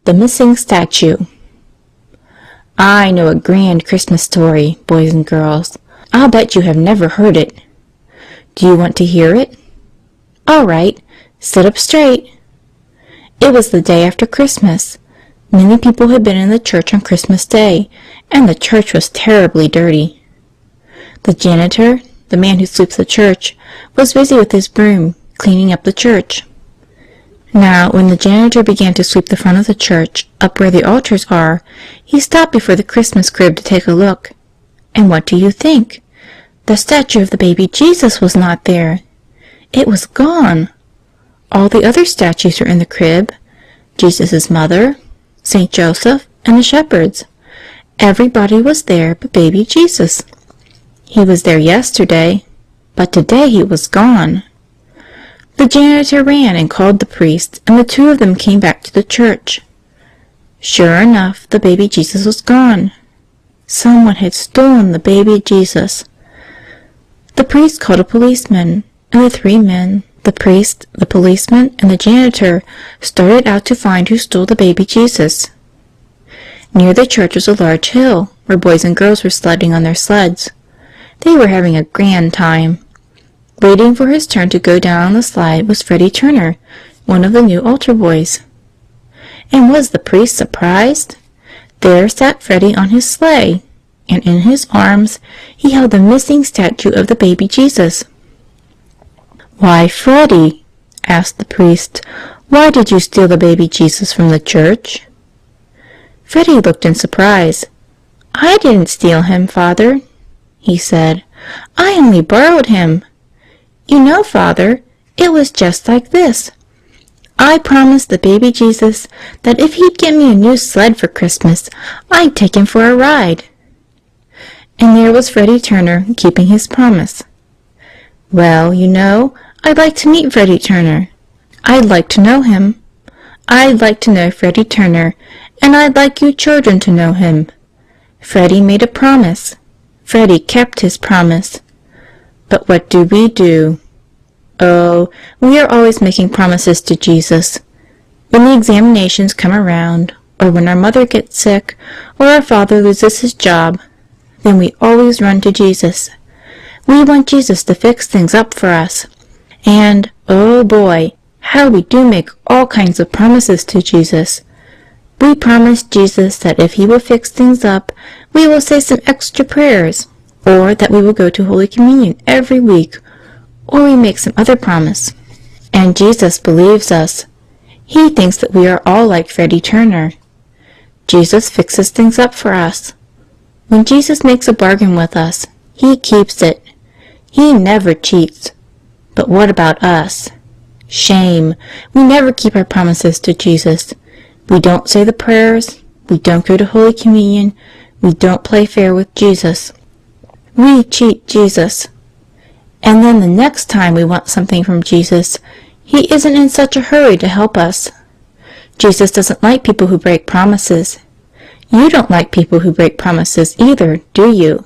The Missing Statue. I know a grand Christmas story, boys and girls. I'll bet you have never heard it. Do you want to hear it? All right, sit up straight. It was the day after Christmas. Many people had been in the church on Christmas Day, and the church was terribly dirty. The janitor, the man who sweeps the church, was busy with his broom, cleaning up the church. Now, when the janitor began to sweep the front of the church, up where the altars are, he stopped before the Christmas crib to take a look. And what do you think? The statue of the baby Jesus was not there. It was gone. All the other statues were in the crib. Jesus' mother, St. Joseph, and the shepherds. Everybody was there but baby Jesus. He was there yesterday, but today he was gone. The janitor ran and called the priest, and the two of them came back to the church. Sure enough, the baby Jesus was gone. Someone had stolen the baby Jesus. The priest called a policeman, and the three men, the priest, the policeman, and the janitor, started out to find who stole the baby Jesus. Near the church was a large hill, where boys and girls were sledding on their sleds. They were having a grand time. Waiting for his turn to go down on the slide was Freddie Turner, one of the new altar boys. And was the priest surprised? There sat Freddie on his sleigh, and in his arms he held the missing statue of the baby Jesus. "Why, Freddie," asked the priest, "why did you steal the baby Jesus from the church?" Freddie looked in surprise. "I didn't steal him, Father," he said. "I only borrowed him. You know, Father, it was just like this. I promised the baby Jesus that if he'd get me a new sled for Christmas, I'd take him for a ride." And there was Freddie Turner keeping his promise. "Well, you know, I'd like to meet Freddie Turner. I'd like to know him. I'd like to know Freddie Turner, and I'd like you children to know him. Freddie made a promise. Freddie kept his promise. But what do we do? Oh, we are always making promises to Jesus. When the examinations come around, or when our mother gets sick, or our father loses his job, then we always run to Jesus. We want Jesus to fix things up for us. And, oh boy, how we do make all kinds of promises to Jesus. We promise Jesus that if he will fix things up, we will say some extra prayers, or that we will go to Holy Communion every week, or we make some other promise. And Jesus believes us. He thinks that we are all like Freddie Turner. Jesus fixes things up for us. When Jesus makes a bargain with us, he keeps it. He never cheats. But what about us? Shame. We never keep our promises to Jesus. We don't say the prayers. We don't go to Holy Communion. We don't play fair with Jesus. We cheat Jesus. And then the next time we want something from Jesus, he isn't in such a hurry to help us. Jesus doesn't like people who break promises. You don't like people who break promises either, do you?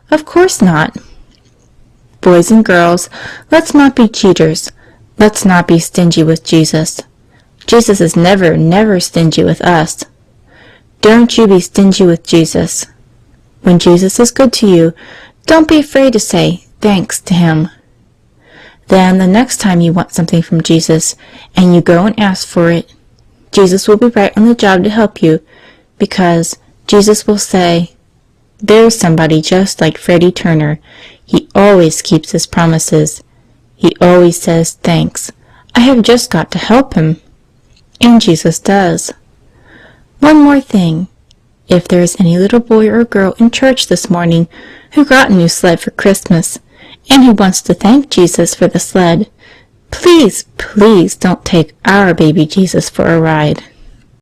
Of course not. Boys and girls, let's not be cheaters. Let's not be stingy with Jesus. Jesus is never, never stingy with us. Don't you be stingy with Jesus. When Jesus is good to you, don't be afraid to say thanks to him. Then the next time you want something from Jesus and you go and ask for it, Jesus will be right on the job to help you, because Jesus will say, "There's somebody just like Freddie Turner. He always keeps his promises. He always says thanks. I have just got to help him." And Jesus does. One more thing. If there is any little boy or girl in church this morning who got a new sled for Christmas and who wants to thank Jesus for the sled, please, please don't take our baby Jesus for a ride.